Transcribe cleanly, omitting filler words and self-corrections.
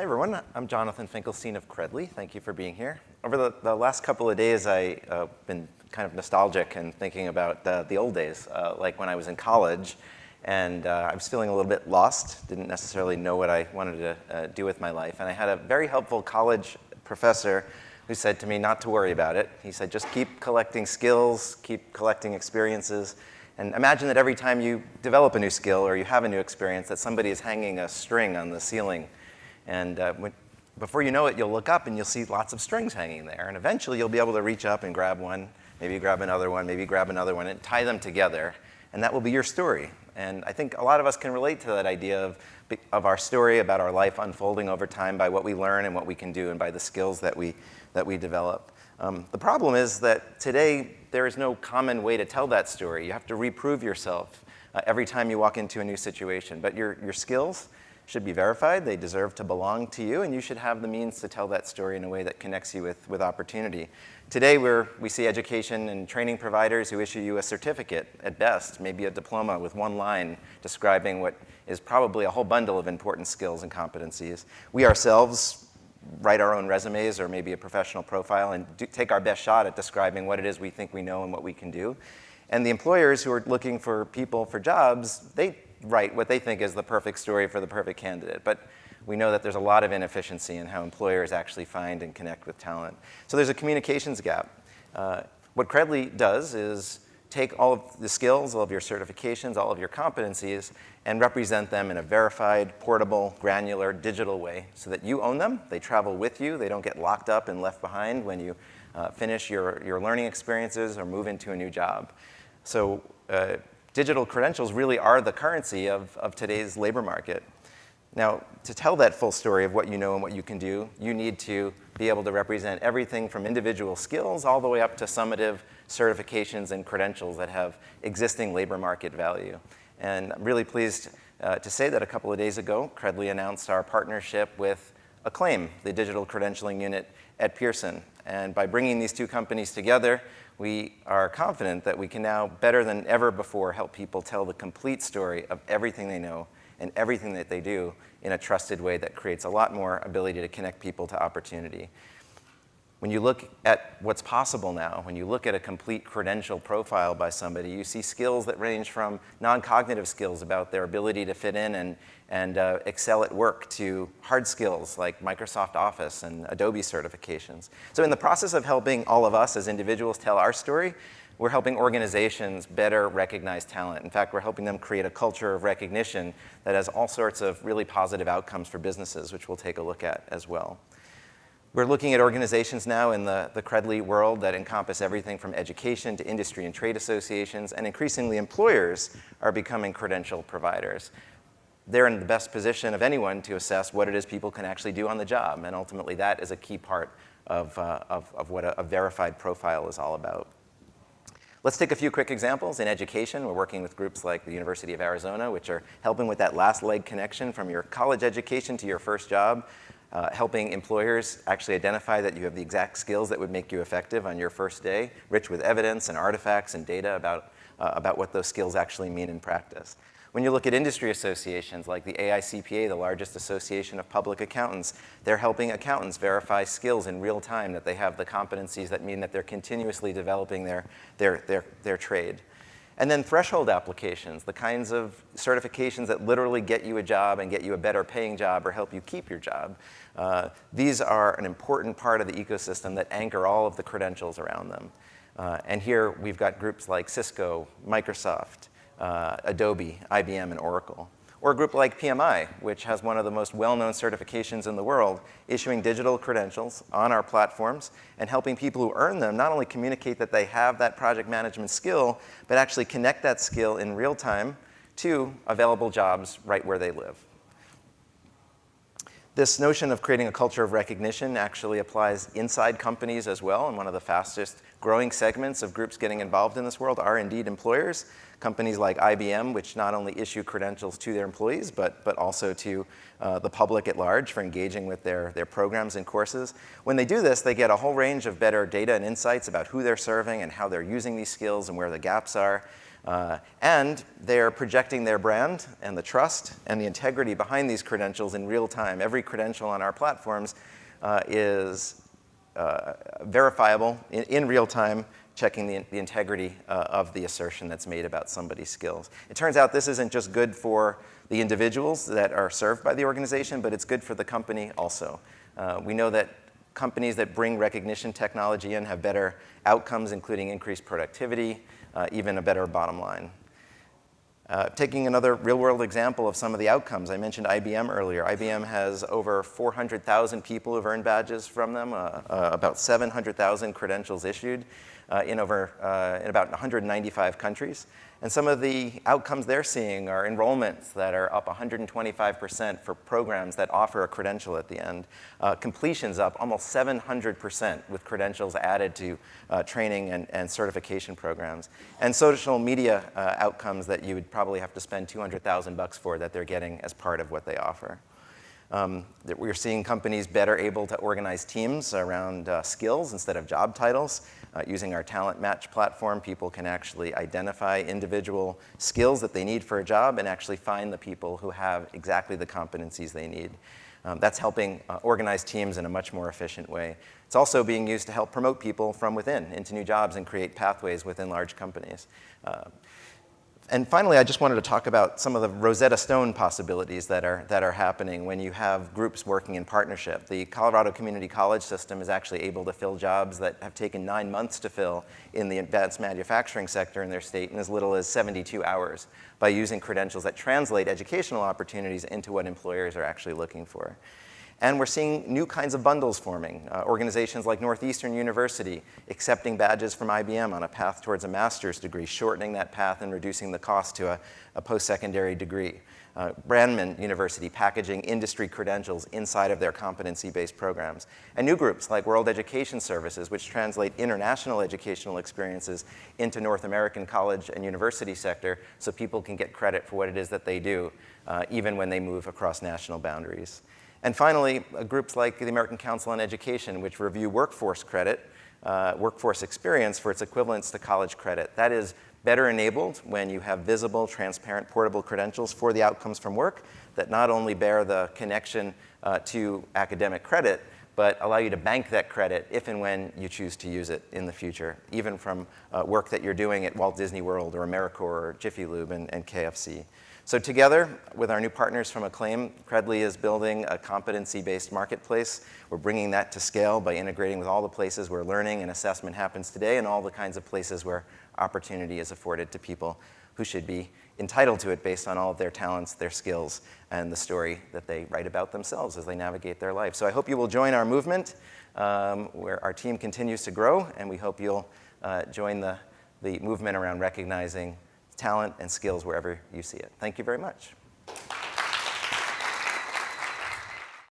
Hi, everyone. I'm Jonathan Finkelstein of Credly. Thank you for being here. Over the last couple of days, I've been kind of nostalgic and thinking about the old days, like when I was in college, and I was feeling a little bit lost, didn't necessarily know what I wanted to do with my life. And I had a very helpful college professor who said to me not to worry about it. He said, just keep collecting skills, keep collecting experiences, and imagine that every time you develop a new skill or you have a new experience, that somebody is hanging a string on the ceiling. And before you know it, you'll look up and you'll see lots of strings hanging there. And eventually, you'll be able to reach up and grab one, maybe grab another one, maybe grab another one, and tie them together. And that will be your story. And I think a lot of us can relate to that idea of our story, about our life unfolding over time by what we learn and what we can do and by the skills that we develop. The problem is that today, there is no common way to tell that story. You have to reprove yourself every time you walk into a new situation. But your skills should be verified. They deserve to belong to you, and you should have the means to tell that story in a way that connects you with opportunity. Today, we see education and training providers who issue you a certificate at best, maybe a diploma with one line describing what is probably a whole bundle of important skills and competencies. We ourselves write our own resumes or maybe a professional profile and take our best shot at describing what it is we think we know and what we can do. And the employers who are looking for people for jobs, they write what they think is the perfect story for the perfect candidate. But we know that there's a lot of inefficiency in how employers actually find and connect with talent. So there's a communications gap. What Credly does is take all of the skills, all of your certifications, all of your competencies, and represent them in a verified, portable, granular, digital way so that you own them. They travel with you. They don't get locked up and left behind when you finish your learning experiences or move into a new job. So digital credentials really are the currency of today's labor market. Now, to tell that full story of what you know and what you can do, you need to be able to represent everything from individual skills all the way up to summative certifications and credentials that have existing labor market value. And I'm really pleased to say that a couple of days ago, Credly announced our partnership with Acclaim, the digital credentialing unit at Pearson. And by bringing these two companies together, we are confident that we can now, better than ever before, help people tell the complete story of everything they know and everything that they do in a trusted way that creates a lot more ability to connect people to opportunity. When you look at what's possible now, when you look at a complete credential profile by somebody, you see skills that range from non-cognitive skills about their ability to fit in and excel at work to hard skills like Microsoft Office and Adobe certifications. So in the process of helping all of us as individuals tell our story, we're helping organizations better recognize talent. In fact, we're helping them create a culture of recognition that has all sorts of really positive outcomes for businesses, which we'll take a look at as well. We're looking at organizations now in the Credly world that encompass everything from education to industry and trade associations, and increasingly employers are becoming credential providers. They're in the best position of anyone to assess what it is people can actually do on the job, and ultimately that is a key part of what a verified profile is all about. Let's take a few quick examples. In education, we're working with groups like the University of Arizona, which are helping with that last leg connection from your college education to your first job, helping employers actually identify that you have the exact skills that would make you effective on your first day, rich with evidence and artifacts and data about what those skills actually mean in practice. When you look at industry associations like the AICPA, the largest association of public accountants, they're helping accountants verify skills in real time, that they have the competencies that mean that they're continuously developing their trade. And then threshold applications, the kinds of certifications that literally get you a job and get you a better paying job or help you keep your job. These are an important part of the ecosystem that anchor all of the credentials around them. And here we've got groups like Cisco, Microsoft, Adobe, IBM, and Oracle. Or a group like PMI, which has one of the most well-known certifications in the world, issuing digital credentials on our platforms and helping people who earn them not only communicate that they have that project management skill, but actually connect that skill in real time to available jobs right where they live. This notion of creating a culture of recognition actually applies inside companies as well, and one of the fastest growing segments of groups getting involved in this world are indeed employers. Companies like IBM, which not only issue credentials to their employees, but also to the public at large for engaging with their programs and courses. When they do this, they get a whole range of better data and insights about who they're serving and how they're using these skills and where the gaps are. And they're projecting their brand and the trust and the integrity behind these credentials in real time. Every credential on our platforms is verifiable in real time, checking the integrity of the assertion that's made about somebody's skills. It turns out this isn't just good for the individuals that are served by the organization, but it's good for the company also. We know that companies that bring recognition technology in have better outcomes, including increased productivity, even a better bottom line. Taking another real-world example of some of the outcomes, I mentioned IBM earlier. IBM has over 400,000 people who've earned badges from them, about 700,000 credentials issued in about 195 countries. And some of the outcomes they're seeing are enrollments that are up 125% for programs that offer a credential at the end. Completions up almost 700% with credentials added to training and certification programs. And social media outcomes that you would probably have to spend $200,000 for that they're getting as part of what they offer. We're seeing companies better able to organize teams around skills instead of job titles. Using our talent match platform, people can actually identify individual skills that they need for a job and actually find the people who have exactly the competencies they need. That's helping organize teams in a much more efficient way. It's also being used to help promote people from within into new jobs and create pathways within large companies. And finally, I just wanted to talk about some of the Rosetta Stone possibilities that are happening when you have groups working in partnership. The Colorado Community College system is actually able to fill jobs that have taken 9 months to fill in the advanced manufacturing sector in their state in as little as 72 hours by using credentials that translate educational opportunities into what employers are actually looking for. And we're seeing new kinds of bundles forming. Organizations like Northeastern University accepting badges from IBM on a path towards a master's degree, shortening that path and reducing the cost to a post-secondary degree. Brandman University packaging industry credentials inside of their competency-based programs. And new groups like World Education Services, which translate international educational experiences into North American college and university sector so people can get credit for what it is that they do, even when they move across national boundaries. And finally, groups like the American Council on Education, which review workforce credit, workforce experience for its equivalence to college credit. That is better enabled when you have visible, transparent, portable credentials for the outcomes from work that not only bear the connection to academic credit, but allow you to bank that credit if and when you choose to use it in the future, even from work that you're doing at Walt Disney World or AmeriCorps or Jiffy Lube and KFC. So together, with our new partners from Acclaim, Credly is building a competency-based marketplace. We're bringing that to scale by integrating with all the places where learning and assessment happens today and all the kinds of places where opportunity is afforded to people who should be entitled to it based on all of their talents, their skills, and the story that they write about themselves as they navigate their life. So I hope you will join our movement where our team continues to grow, and we hope you'll join the movement around recognizing talent and skills wherever you see it. Thank you very much.